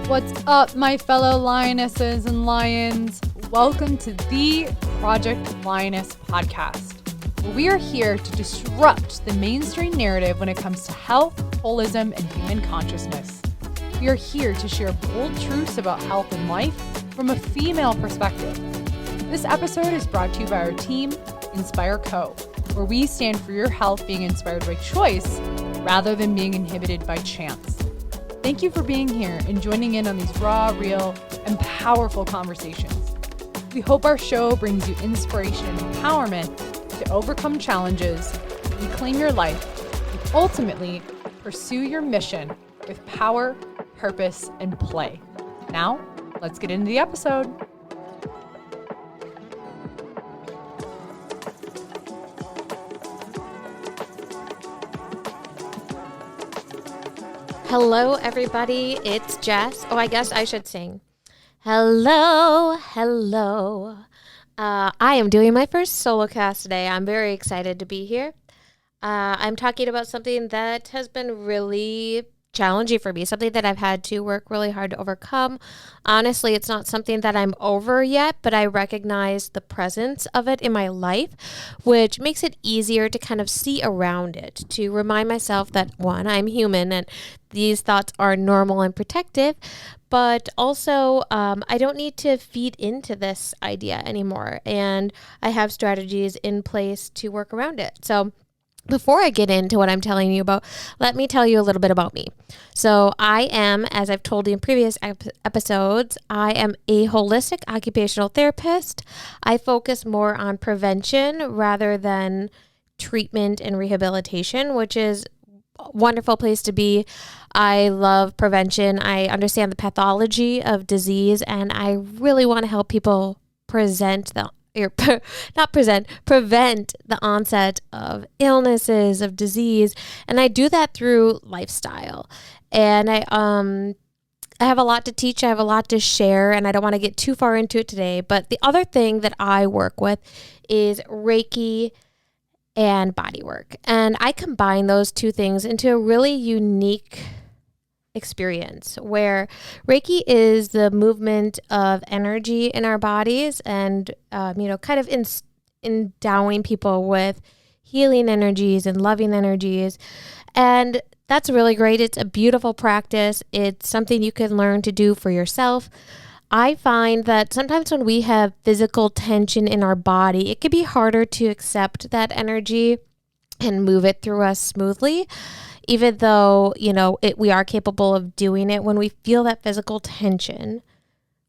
What's up, my fellow lionesses and lions? Welcome to the Project Lioness podcast, where we are here to disrupt the mainstream narrative when it comes to health, holism, and human consciousness. We are here to share bold truths about health and life from a female perspective. This episode is brought to you by our team, Inspire Co., where we stand for your health being inspired by choice rather than being inhibited by chance. Thank you for being here and joining in on these raw, real, and powerful conversations. We hope our show brings you inspiration and empowerment to overcome challenges, reclaim your life, and ultimately pursue your mission with power, purpose, and play. Now, let's get into the episode. Hello, everybody. It's Jess. Oh, I guess I should sing. Hello. I am doing my first solo cast today. I'm very excited to be here. I'm talking about something that has been really challenging for me, something that I've had to work really hard to overcome. Honestly, it's not something that I'm over yet, but I recognize the presence of it in my life, which makes it easier to kind of see around it, to remind myself that, one, I'm human and these thoughts are normal and protective, but also I don't need to feed into this idea anymore, and I have strategies in place to work around it. So before I get into what I'm telling you about, let me tell you a little bit about me. So I am, as I've told you in previous episodes, I am a holistic occupational therapist. I focus more on prevention rather than treatment and rehabilitation, which is a wonderful place to be. I love prevention. I understand the pathology of disease, and I really want to help people prevent the onset of illnesses, of disease. And I do that through lifestyle. And I have a lot to teach. I have a lot to share, and I don't want to get too far into it today. But the other thing that I work with is Reiki and body work. And I combine those two things into a really unique experience where Reiki is the movement of energy in our bodies and, kind of endowing people with healing energies and loving energies. And that's really great. It's a beautiful practice. It's something you can learn to do for yourself. I find that sometimes when we have physical tension in our body, it can be harder to accept that energy and move it through us smoothly. Even though, we are capable of doing it, when we feel that physical tension,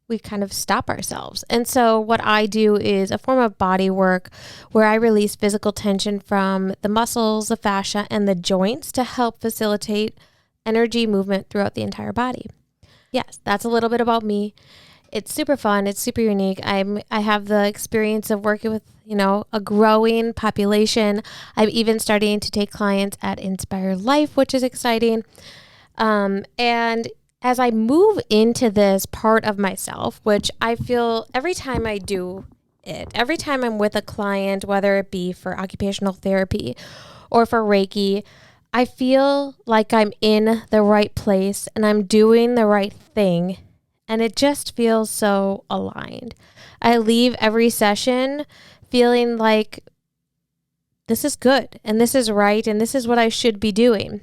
we kind of stop ourselves. And so what I do is a form of body work where I release physical tension from the muscles, the fascia, and the joints to help facilitate energy movement throughout the entire body. Yes, that's a little bit about me. It's super fun. It's super unique. I have the experience of working with, a growing population. I'm even starting to take clients at Inspire Life, which is exciting. And as I move into this part of myself, which I feel every time I do it, every time I'm with a client, whether it be for occupational therapy or for Reiki, I feel like I'm in the right place and I'm doing the right thing. And it just feels so aligned. I leave every session feeling like this is good and this is right and this is what I should be doing.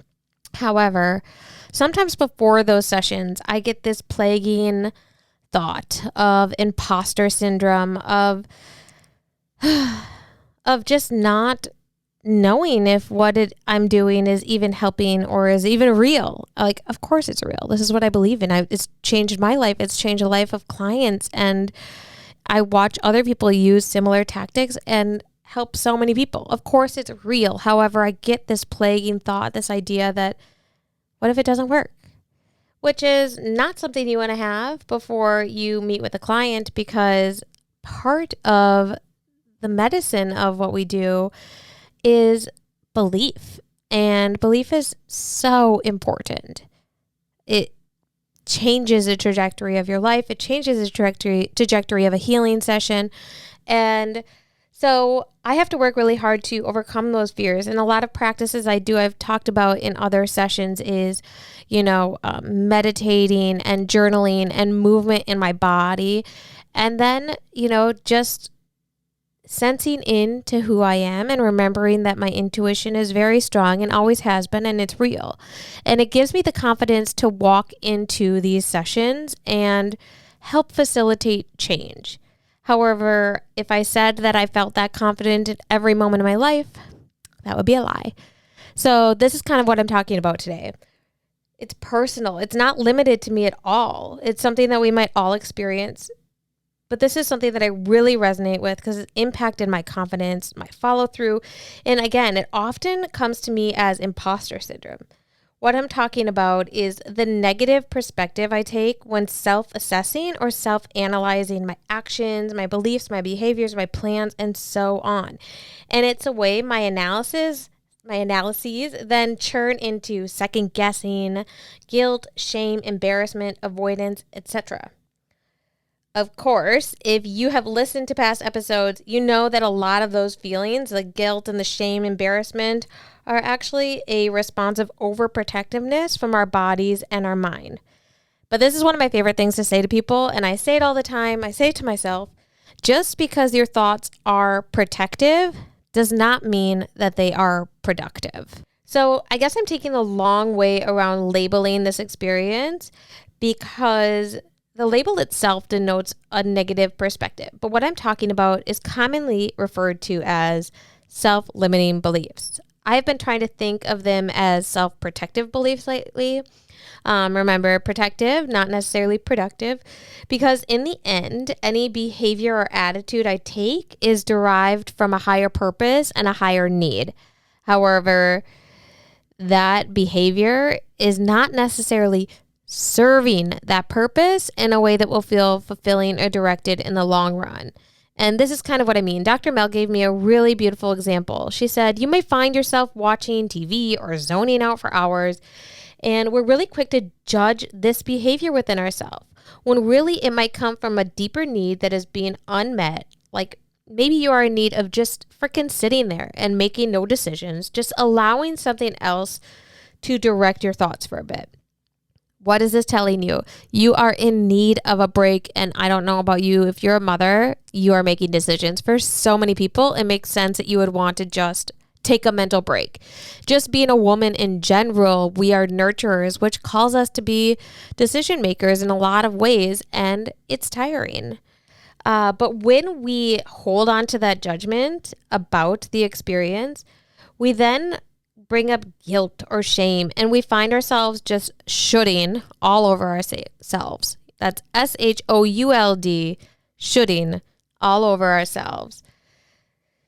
However, sometimes before those sessions, I get this plaguing thought of imposter syndrome, of just not knowing if what I'm doing is even helping or is even real. Like, of course it's real. This is what I believe in. It's changed my life. It's changed the life of clients. And I watch other people use similar tactics and help so many people. Of course it's real. However, I get this plaguing thought, this idea that what if it doesn't work? Which is not something you want to have before you meet with a client, because part of the medicine of what we do is belief, and belief is so important. It changes the trajectory of your life. It changes the trajectory of a healing session. And So I have to work really hard to overcome those fears. And a lot of practices I've talked about in other sessions is, meditating and journaling and movement in my body. And then, just sensing into who I am and remembering that my intuition is very strong and always has been, and it's real. And it gives me the confidence to walk into these sessions and help facilitate change. However, if I said that I felt that confident at every moment of my life, that would be a lie. So this is kind of what I'm talking about today. It's personal. It's not limited to me at all. It's something that we might all experience. But this is something that I really resonate with because it's impacted my confidence, my follow through. And again, it often comes to me as imposter syndrome. What I'm talking about is the negative perspective I take when self-assessing or self-analyzing my actions, my beliefs, my behaviors, my plans, and so on. And it's a way my analyses then churn into second guessing, guilt, shame, embarrassment, avoidance, etc. Of course, if you have listened to past episodes, you know that a lot of those feelings, the guilt and the shame, embarrassment, are actually a response of overprotectiveness from our bodies and our mind. But this is one of my favorite things to say to people, and I say it all the time. I say it to myself, just because your thoughts are protective does not mean that they are productive. So I guess I'm taking the long way around labeling this experience because the label itself denotes a negative perspective, but what I'm talking about is commonly referred to as self-limiting beliefs. I've been trying to think of them as self-protective beliefs lately. Remember, protective, not necessarily productive, because in the end, any behavior or attitude I take is derived from a higher purpose and a higher need. However, that behavior is not necessarily serving that purpose in a way that will feel fulfilling or directed in the long run. And this is kind of what I mean. Dr. Mel gave me a really beautiful example. She said, you may find yourself watching TV or zoning out for hours, and we're really quick to judge this behavior within ourselves, when really it might come from a deeper need that is being unmet. Like maybe you are in need of just freaking sitting there and making no decisions, just allowing something else to direct your thoughts for a bit. What is this telling you? You are in need of a break. And I don't know about you. If you're a mother, you are making decisions for so many people. It makes sense that you would want to just take a mental break. Just being a woman in general, we are nurturers, which calls us to be decision makers in a lot of ways. And it's tiring. But when we hold on to that judgment about the experience, we then bring up guilt or shame, and we find ourselves just shoulding all over ourselves. That's SHOULD, shoulding all over ourselves.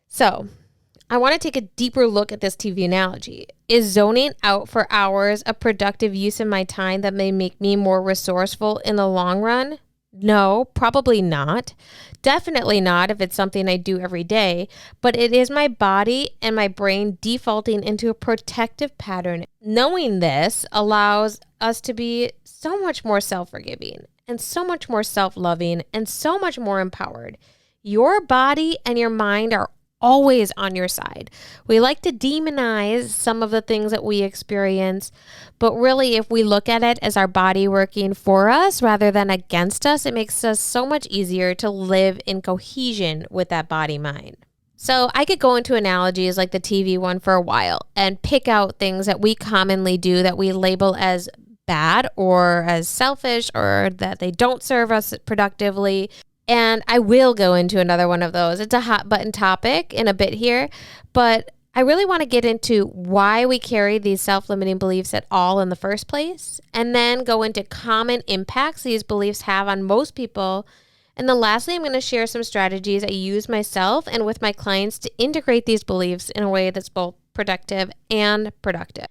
So I want to take a deeper look at this TV analogy. Is zoning out for hours a productive use of my time that may make me more resourceful in the long run? No, probably not. Definitely not if it's something I do every day, but it is my body and my brain defaulting into a protective pattern. Knowing this allows us to be so much more self-forgiving and so much more self-loving and so much more empowered. Your body and your mind are always on your side. We like to demonize some of the things that we experience, but really if we look at it as our body working for us rather than against us, it makes us so much easier to live in cohesion with that body mind. So I could go into analogies like the TV one for a while and pick out things that we commonly do that we label as bad or as selfish or that they don't serve us productively. And I will go into another one of those. It's a hot button topic in a bit here, but I really want to get into why we carry these self-limiting beliefs at all in the first place, and then go into common impacts these beliefs have on most people. And then lastly, I'm going to share some strategies I use myself and with my clients to integrate these beliefs in a way that's both productive and productive.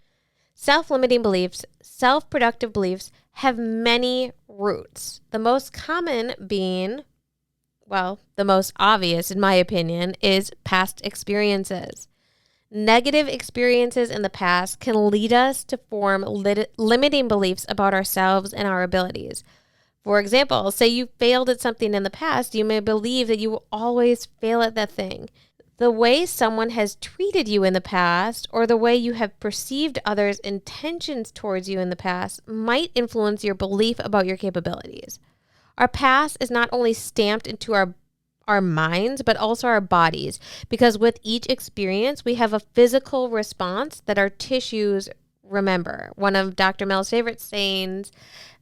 Self-limiting beliefs, self-productive beliefs have many roots. The most common being, well, the most obvious, in my opinion, is past experiences. Negative experiences in the past can lead us to form limiting beliefs about ourselves and our abilities. For example, say you failed at something in the past, you may believe that you will always fail at that thing. The way someone has treated you in the past or the way you have perceived others' intentions towards you in the past might influence your belief about your capabilities. Our past is not only stamped into our minds, but also our bodies, because with each experience, we have a physical response that our tissues remember. One of Dr. Mel's favorite sayings,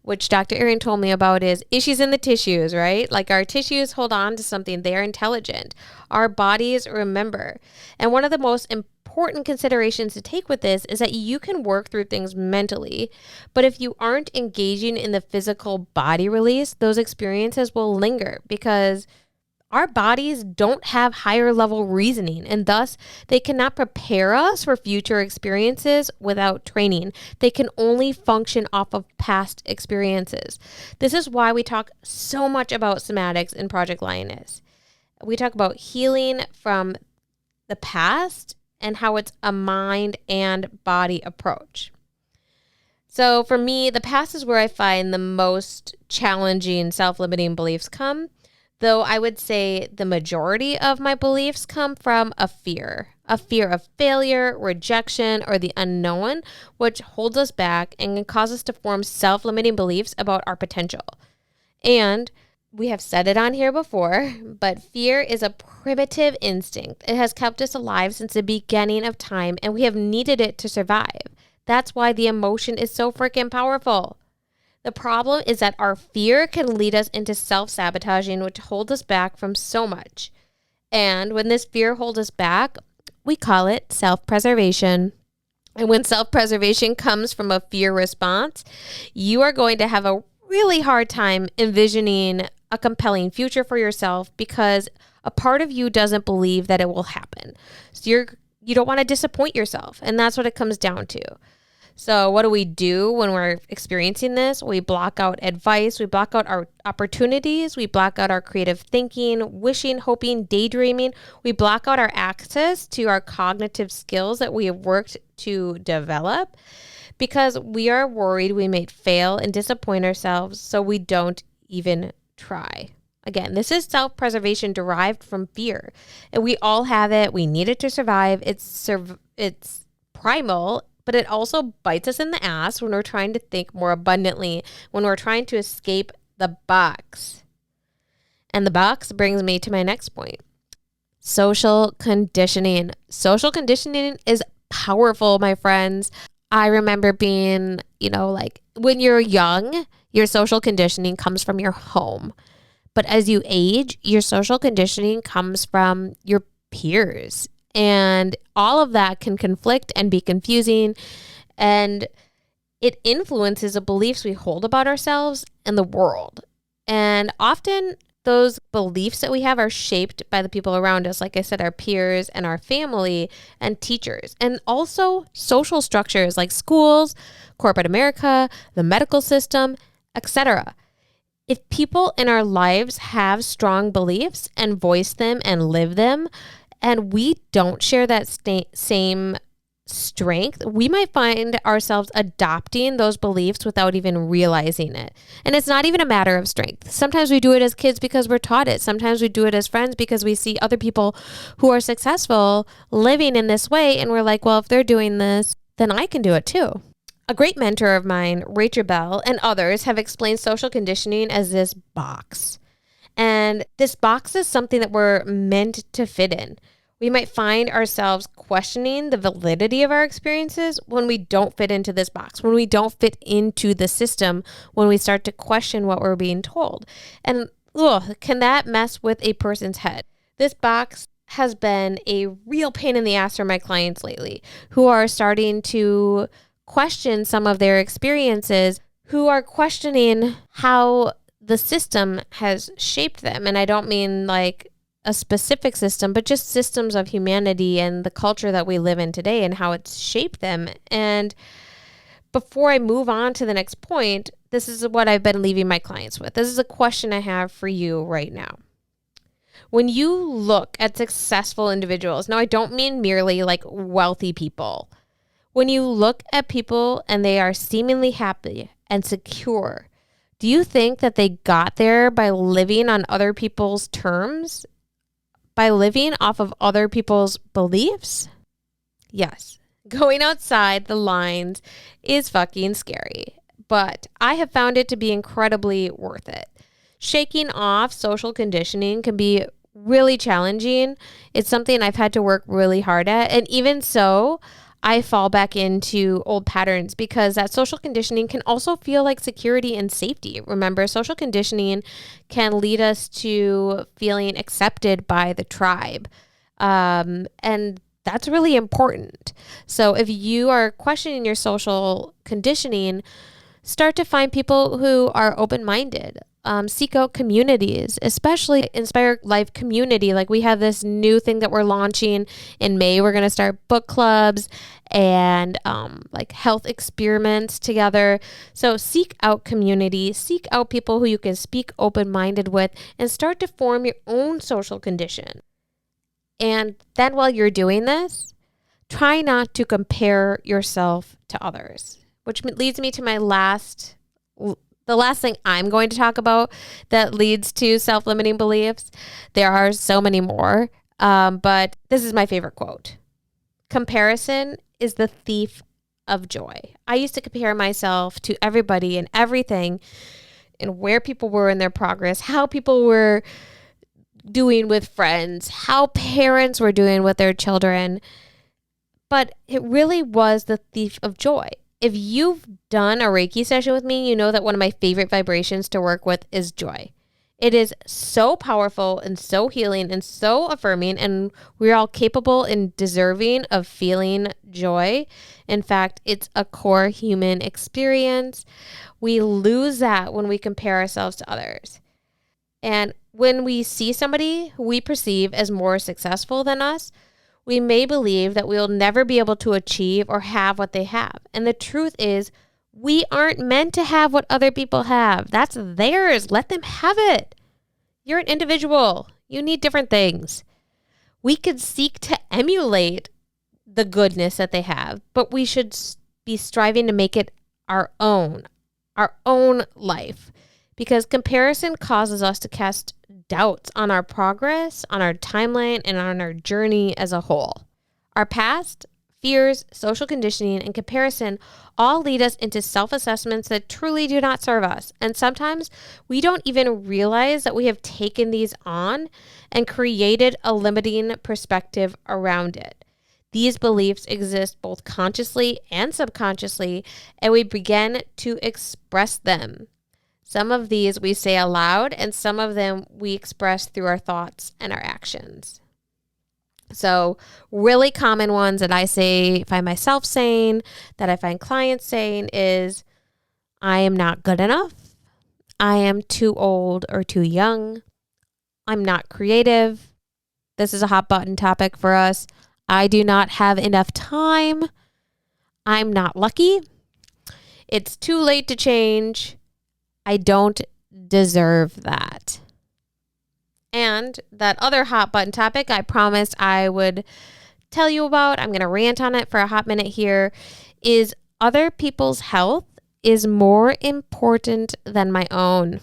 which Dr. Erin told me about, is issues in the tissues, right? Like our tissues hold on to something. They're intelligent. Our bodies remember. And one of the most important considerations to take with this is that you can work through things mentally, but if you aren't engaging in the physical body release, those experiences will linger because our bodies don't have higher level reasoning, and thus they cannot prepare us for future experiences without training. They can only function off of past experiences. This is why we talk so much about somatics in Project Lioness. We talk about healing from the past and how it's a mind and body approach. So for me, the past is where I find the most challenging self-limiting beliefs come. Though I would say the majority of my beliefs come from a fear of failure, rejection, or the unknown, which holds us back and can cause us to form self-limiting beliefs about our potential. And we have said it on here before, but fear is a primitive instinct. It has kept us alive since the beginning of time, and we have needed it to survive. That's why the emotion is so freaking powerful. The problem is that our fear can lead us into self-sabotaging, which holds us back from so much. And when this fear holds us back, we call it self-preservation. And when self-preservation comes from a fear response, you are going to have a really hard time envisioning a compelling future for yourself because a part of you doesn't believe that it will happen. So you don't want to disappoint yourself. And that's what it comes down to. So what do we do when we're experiencing this? We block out advice, we block out our opportunities, we block out our creative thinking, wishing, hoping, daydreaming. We block out our access to our cognitive skills that we have worked to develop because we are worried we may fail and disappoint ourselves, so we don't even try. Again, this is self-preservation derived from fear. And we all have it. We need it to survive. It's primal. But it also bites us in the ass when we're trying to think more abundantly, when we're trying to escape the box. And the box brings me to my next point. Social conditioning. Social conditioning is powerful, my friends. I remember being, like when you're young, your social conditioning comes from your home. But as you age, your social conditioning comes from your peers. And all of that can conflict and be confusing, and it influences the beliefs we hold about ourselves and the world. And often those beliefs that we have are shaped by the people around us. Like I said, our peers and our family and teachers, and also social structures like schools, corporate America, the medical system, etc. If people in our lives have strong beliefs and voice them and live them, and we don't share that same strength, we might find ourselves adopting those beliefs without even realizing it. And it's not even a matter of strength. Sometimes we do it as kids because we're taught it. Sometimes we do it as friends because we see other people who are successful living in this way. And we're like, well, if they're doing this, then I can do it too. A great mentor of mine, Rachel Bell, and others have explained social conditioning as this box. And this box is something that we're meant to fit in. We might find ourselves questioning the validity of our experiences when we don't fit into this box, when we don't fit into the system, when we start to question what we're being told. And can that mess with a person's head? This box has been a real pain in the ass for my clients lately, who are starting to question some of their experiences, who are questioning how the system has shaped them. And I don't mean like a specific system, but just systems of humanity and the culture that we live in today and how it's shaped them. And before I move on to the next point, this is what I've been leaving my clients with. This is a question I have for you right now. When you look at successful individuals, now I don't mean merely like wealthy people. When you look at people and they are seemingly happy and secure, do you think that they got there by living on other people's terms? by living off of other people's beliefs? Yes. Going outside the lines is fucking scary, but I have found it to be incredibly worth it. Shaking off social conditioning can be really challenging. It's something I've had to work really hard at. And even so, I fall back into old patterns because that social conditioning can also feel like security and safety. Remember, social conditioning can lead us to feeling accepted by the tribe. And that's really important. So if you are questioning your social conditioning, start to find people who are open-minded. Seek out communities, especially Inspire Life community. Like we have this new thing that we're launching in May. We're going to start book clubs and like health experiments together. So seek out community, seek out people who you can speak open-minded with, and start to form your own social condition. And then while you're doing this, try not to compare yourself to others, which leads me to the last thing I'm going to talk about that leads to self-limiting beliefs. There are so many more, but this is my favorite quote. Comparison is the thief of joy. I used to compare myself to everybody and everything and where people were in their progress, how people were doing with friends, how parents were doing with their children. But it really was the thief of joy. If you've done a Reiki session with me, you know that one of my favorite vibrations to work with is joy. It is so powerful and so healing and so affirming, and we're all capable and deserving of feeling joy. In fact, it's a core human experience. We lose that when we compare ourselves to others. And when we see somebody who we perceive as more successful than us, we may believe that we'll never be able to achieve or have what they have. And the truth is, we aren't meant to have what other people have. That's theirs. Let them have it. You're an individual. You need different things. We could seek to emulate the goodness that they have, but we should be striving to make it our own life. Because comparison causes us to cast doubts on our progress, on our timeline, and on our journey as a whole. Our past, fears, social conditioning, and comparison all lead us into self-assessments that truly do not serve us. And sometimes we don't even realize that we have taken these on and created a limiting perspective around it. These beliefs exist both consciously and subconsciously, and we begin to express them. Some of these we say aloud, and some of them we express through our thoughts and our actions. So really common ones that I find myself saying, that I find clients saying is, I am not good enough. I am too old or too young. I'm not creative. This is a hot button topic for us. I do not have enough time. I'm not lucky. It's too late to change. I don't deserve that. And that other hot button topic I promised I would tell you about, I'm going to rant on it for a hot minute here, is other people's health is more important than my own.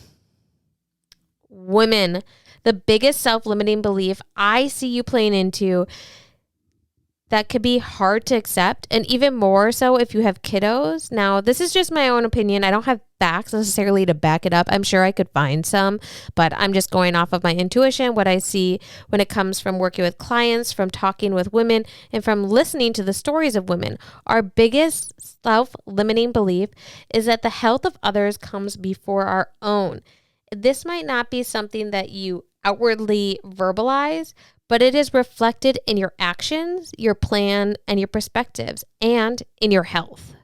Women, the biggest self-limiting belief I see you playing into that could be hard to accept, and even more so if you have kiddos. Now, this is just my own opinion. I don't have facts necessarily to back it up. I'm sure I could find some, but I'm just going off of my intuition, what I see when it comes from working with clients, from talking with women, and from listening to the stories of women. Our biggest self-limiting belief is that the health of others comes before our own. This might not be something that you outwardly verbalize, but it is reflected in your actions, your plan, and your perspectives, and in your health.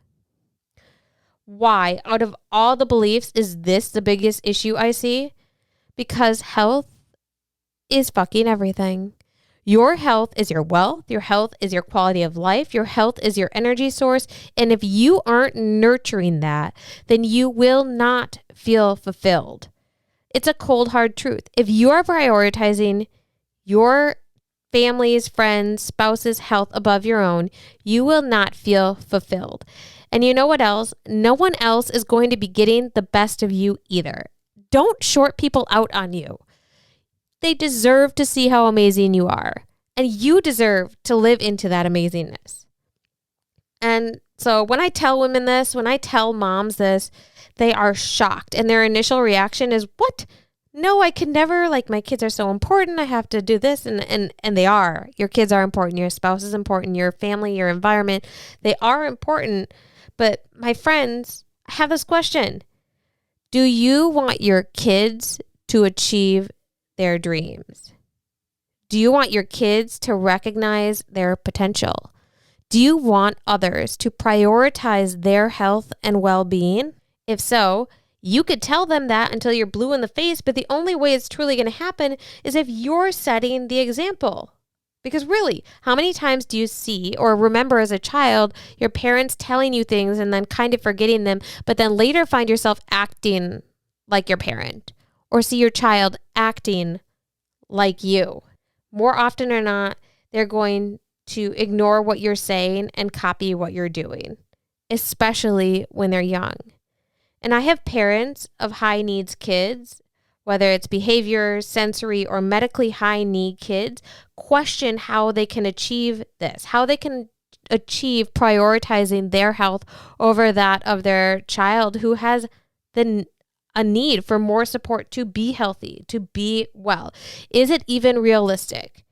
Why, out of all the beliefs, is this the biggest issue I see? Because health is fucking everything. Your health is your wealth. Your health is your quality of life. Your health is your energy source. And if you aren't nurturing that, then you will not feel fulfilled. It's a cold, hard truth. If you are prioritizing your family's, friends, spouse's health above your own, you will not feel fulfilled. And you know what else? No one else is going to be getting the best of you either. Don't short people out on you. they deserve to see how amazing you are. And you deserve to live into that amazingness. And so when I tell women this, when I tell moms this, they are shocked. And their initial reaction is, what? No, I can never, like, my kids are so important. I have to do this. And they are. Your kids are important. Your spouse is important. Your family, your environment, they are important. But my friends, I have this question. Do you want your kids to achieve their dreams? Do you want your kids to recognize their potential? Do you want others to prioritize their health and well-being? If so, you could tell them that until you're blue in the face, but the only way it's truly going to happen is if you're setting the example. Because really, how many times do you see or remember as a child your parents telling you things and then kind of forgetting them, but then later find yourself acting like your parent, or see your child acting like you? More often or not, they're going to ignore what you're saying and copy what you're doing, especially when they're young. And I have parents of high needs kids, whether it's behavior, sensory, or medically high need kids, question how they can achieve this, how they can achieve prioritizing their health over that of their child who has a need for more support to be healthy, to be well. Is it even realistic?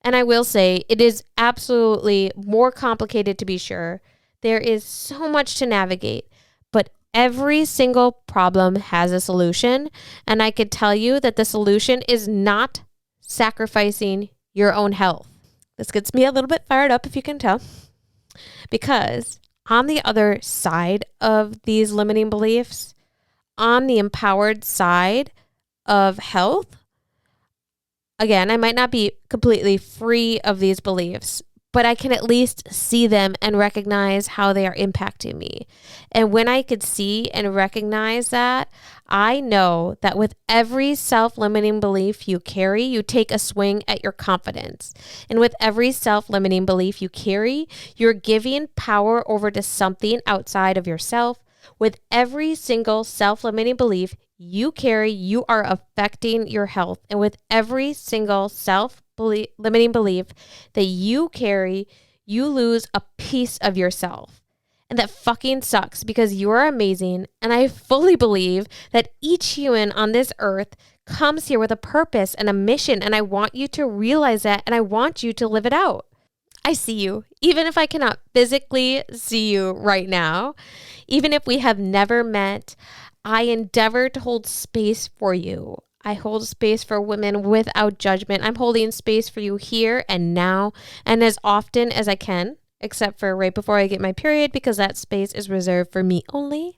And I will say it is absolutely more complicated, to be sure. There is so much to navigate, but every single problem has a solution. And I could tell you that the solution is not sacrificing your own health. This gets me a little bit fired up, if you can tell, because on the other side of these limiting beliefs, on the empowered side of health, again, I might not be completely free of these beliefs, but I can at least see them and recognize how they are impacting me. And when I could see and recognize that, I know that with every self-limiting belief you carry, you take a swing at your confidence. And with every self-limiting belief you carry, you're giving power over to something outside of yourself. With every single self-limiting belief you carry, you are affecting your health. And with every single limiting belief that you carry, you lose a piece of yourself. And that fucking sucks, because you are amazing. And I fully believe that each human on this earth comes here with a purpose and a mission. And I want you to realize that, and I want you to live it out. I see you, even if I cannot physically see you right now. Even if we have never met, I endeavor to hold space for you. I hold space for women without judgment. I'm holding space for you here and now, and as often as I can, except for right before I get my period, because that space is reserved for me only.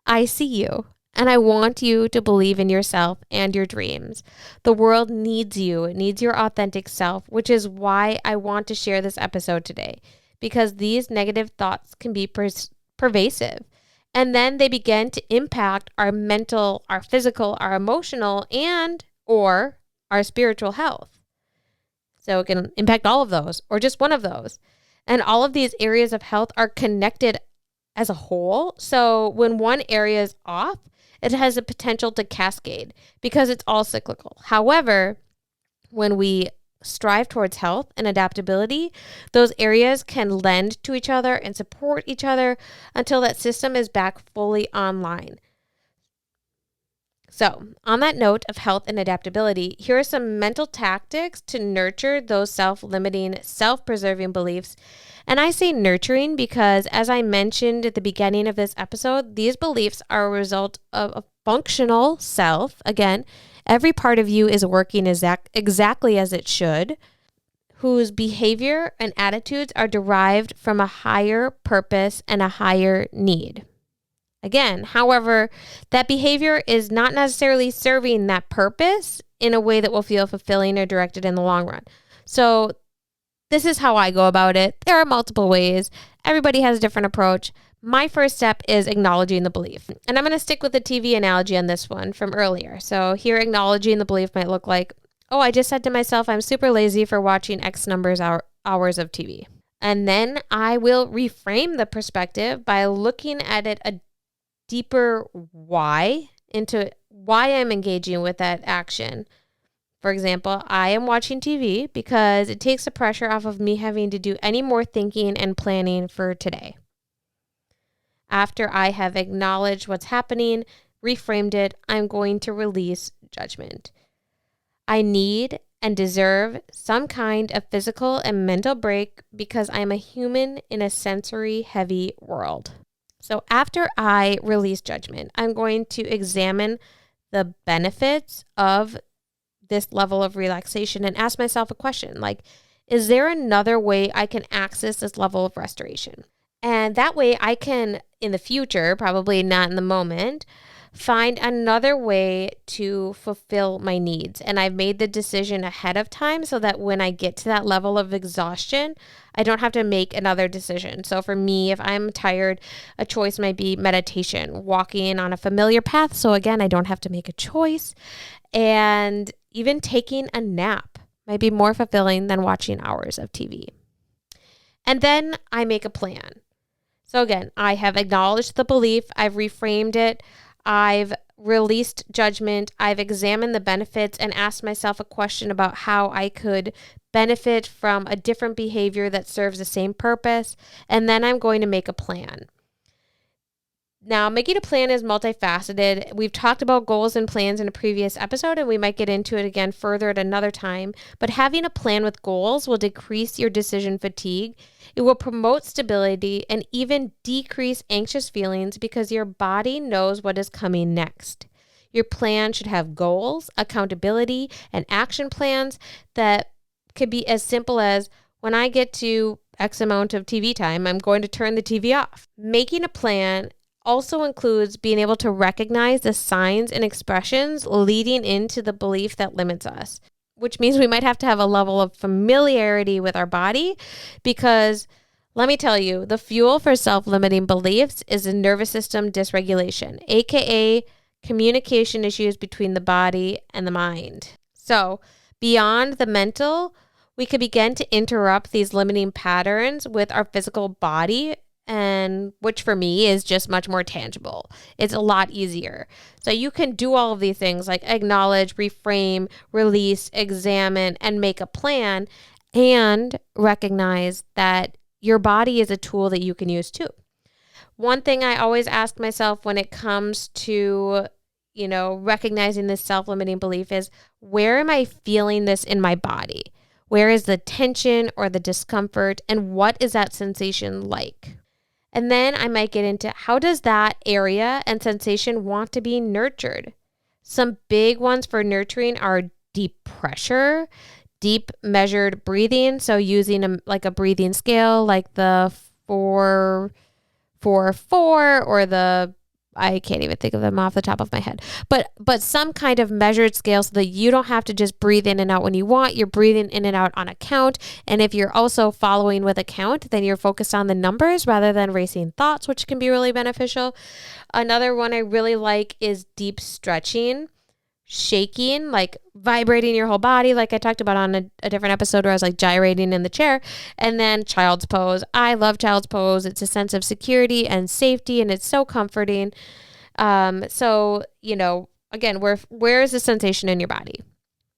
I see you, and I want you to believe in yourself and your dreams. The world needs you. It needs your authentic self, which is why I want to share this episode today, because these negative thoughts can be pervasive. And then they begin to impact our mental, our physical, our emotional, and or our spiritual health. So it can impact all of those, or just one of those. And all of these areas of health are connected as a whole. So when one area is off, it has a potential to cascade because it's all cyclical. However, when we strive towards health and adaptability, those areas can lend to each other and support each other until that system is back fully online. So, on that note of health and adaptability, here are some mental tactics to nurture those self-limiting, self-preserving beliefs. And I say nurturing because, as I mentioned at the beginning of this episode, these beliefs are a result of a functional self. Again, every part of you is working exactly as it should, whose behavior and attitudes are derived from a higher purpose and a higher need. Again, however, that behavior is not necessarily serving that purpose in a way that will feel fulfilling or directed in the long run. So this is how I go about it. There are multiple ways. Everybody has a different approach. My first step is acknowledging the belief. And I'm going to stick with the TV analogy on this one from earlier. So here, acknowledging the belief might look like, oh, I just said to myself, I'm super lazy for watching X numbers hours of TV. And then I will reframe the perspective by looking at it a deeper why, into why I'm engaging with that action. For example, I am watching TV because it takes the pressure off of me having to do any more thinking and planning for today. After I have acknowledged what's happening, reframed it, I'm going to release judgment. I need and deserve some kind of physical and mental break because I'm a human in a sensory heavy world. So after I release judgment, I'm going to examine the benefits of this level of relaxation and ask myself a question like, is there another way I can access this level of restoration? And that way I can, in the future, probably not in the moment, find another way to fulfill my needs. And I've made the decision ahead of time so that when I get to that level of exhaustion, I don't have to make another decision. So for me, if I'm tired, a choice might be meditation, walking on a familiar path. So again, I don't have to make a choice. And even taking a nap might be more fulfilling than watching hours of TV. And then I make a plan. So again, I have acknowledged the belief, I've reframed it, I've released judgment, I've examined the benefits and asked myself a question about how I could benefit from a different behavior that serves the same purpose, and then I'm going to make a plan. Now, making a plan is multifaceted. We've talked about goals and plans in a previous episode, and we might get into it again further at another time. But having a plan with goals will decrease your decision fatigue. It will promote stability and even decrease anxious feelings because your body knows what is coming next. Your plan should have goals, accountability, and action plans that could be as simple as when I get to X amount of TV time, I'm going to turn the TV off. Making a plan also includes being able to recognize the signs and expressions leading into the belief that limits us, which means we might have to have a level of familiarity with our body because let me tell you, the fuel for self-limiting beliefs is a nervous system dysregulation, aka communication issues between the body and the mind. So beyond the mental, we could begin to interrupt these limiting patterns with our physical body, and which for me is just much more tangible. It's a lot easier. So you can do all of these things like acknowledge, reframe, release, examine, and make a plan, and recognize that your body is a tool that you can use too. One thing I always ask myself when it comes to, recognizing this self-limiting belief is, where am I feeling this in my body? Where is the tension or the discomfort, and what is that sensation like? And then I might get into, how does that area and sensation want to be nurtured? Some big ones for nurturing are deep pressure, deep measured breathing. So using a breathing scale like the 4-4-4 or the, I can't even think of them off the top of my head, but some kind of measured scale so that you don't have to just breathe in and out when you want. You're breathing in and out on a count. And if you're also following with a count, then you're focused on the numbers rather than racing thoughts, which can be really beneficial. Another one I really like is deep stretching, shaking, like vibrating your whole body, like I talked about on a different episode where I was like gyrating in the chair. And then child's pose. I love child's pose. It's a sense of security and safety, and it's so comforting. So, again, where is the sensation in your body?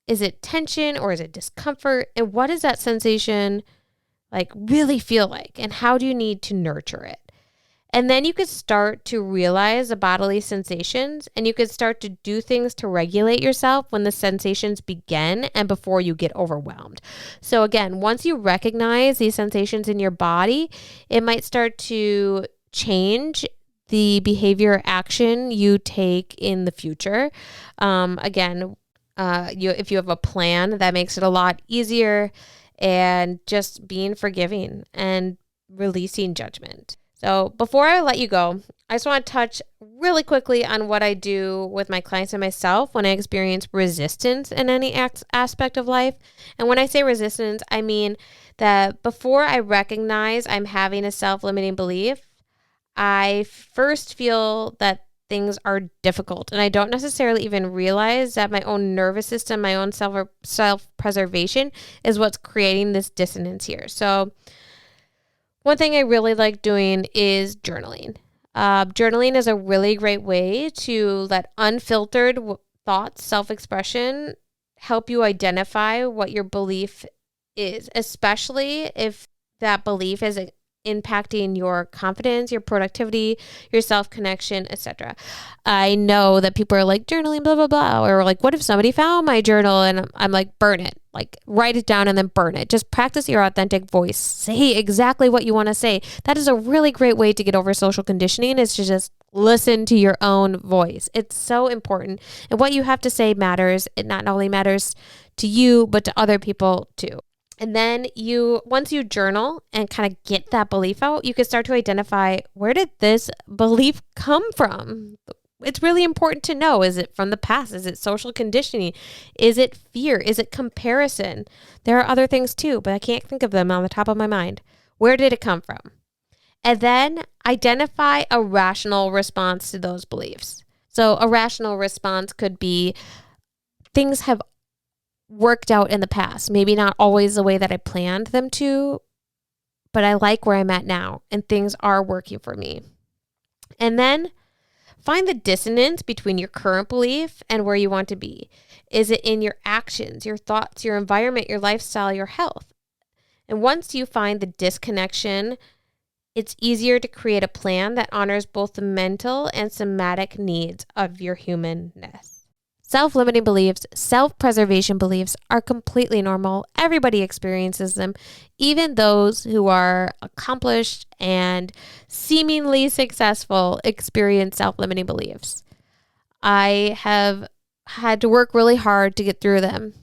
Is it tension or is it discomfort? And what does that sensation really feel like? And how do you need to nurture it? And then you could start to realize the bodily sensations, and you could start to do things to regulate yourself when the sensations begin and before you get overwhelmed. So again, once you recognize these sensations in your body, it might start to change the behavior action you take in the future. If you have a plan, that makes it a lot easier, and just being forgiving and releasing judgment. So before I let you go, I just want to touch really quickly on what I do with my clients and myself when I experience resistance in any aspect of life. And when I say resistance, I mean that before I recognize I'm having a self-limiting belief, I first feel that things are difficult, and I don't necessarily even realize that my own nervous system, my own self-preservation is what's creating this dissonance here. So one thing I really like doing is journaling. Journaling is a really great way to let unfiltered thoughts, self-expression help you identify what your belief is, especially if that belief is impacting your confidence, your productivity, your self-connection, etc. I know that people are like journaling, blah, blah, blah. Or like, what if somebody found my journal? And I'm like, burn it. Like write it down and then burn it. Just practice your authentic voice. Say exactly what you want to say. That is a really great way to get over social conditioning, is to just listen to your own voice. It's so important. And what you have to say matters. It not only matters to you, but to other people too. And then once you journal and kind of get that belief out, you can start to identify, where did this belief come from? It's really important to know. Is it from the past? Is it social conditioning? Is it fear? Is it comparison? There are other things too, but I can't think of them on the top of my mind. Where did it come from? And then identify a rational response to those beliefs. So a rational response could be, things have worked out in the past. Maybe not always the way that I planned them to, but I like where I'm at now and things are working for me. And then find the dissonance between your current belief and where you want to be. Is it in your actions, your thoughts, your environment, your lifestyle, your health? And once you find the disconnection, it's easier to create a plan that honors both the mental and somatic needs of your humanness. Self-limiting beliefs, self-preservation beliefs are completely normal. Everybody experiences them. Even those who are accomplished and seemingly successful experience self-limiting beliefs. I have had to work really hard to get through them.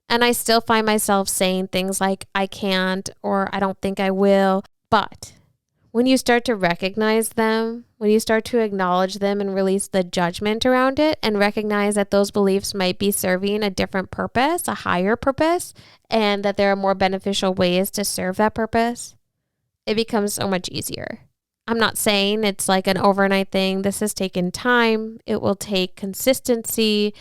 And I still find myself saying things like, I can't, or I don't think I will. But when you start to recognize them, when you start to acknowledge them and release the judgment around it and recognize that those beliefs might be serving a different purpose, a higher purpose, and that there are more beneficial ways to serve that purpose, it becomes so much easier. I'm not saying it's like an overnight thing. This has taken time. It will take consistency,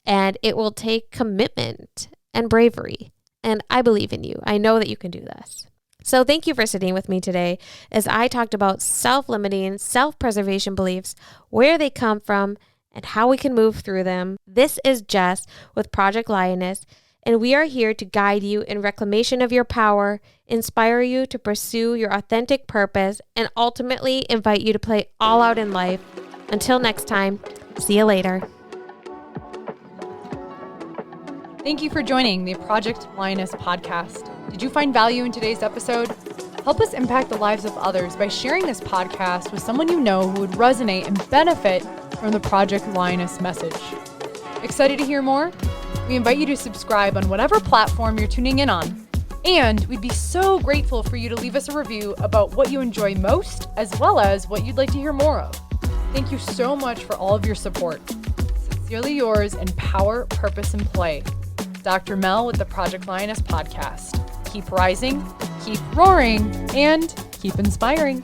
and it will take commitment and bravery. And I believe in you. I know that you can do this. So thank you for sitting with me today as I talked about self-limiting, self-preservation beliefs, where they come from, and how we can move through them. This is Jess with Project Lioness, and we are here to guide you in reclamation of your power, inspire you to pursue your authentic purpose, and ultimately invite you to play all out in life. Until next time, see you later. Thank you for joining the Project Lioness podcast. Did you find value in today's episode? Help us impact the lives of others by sharing this podcast with someone you know who would resonate and benefit from the Project Lioness message. Excited to hear more? We invite you to subscribe on whatever platform you're tuning in on. And we'd be so grateful for you to leave us a review about what you enjoy most, as well as what you'd like to hear more of. Thank you so much for all of your support. Sincerely yours in power, purpose, and play. Dr. Mel with the Project Lioness podcast. Keep rising, keep roaring, and keep inspiring.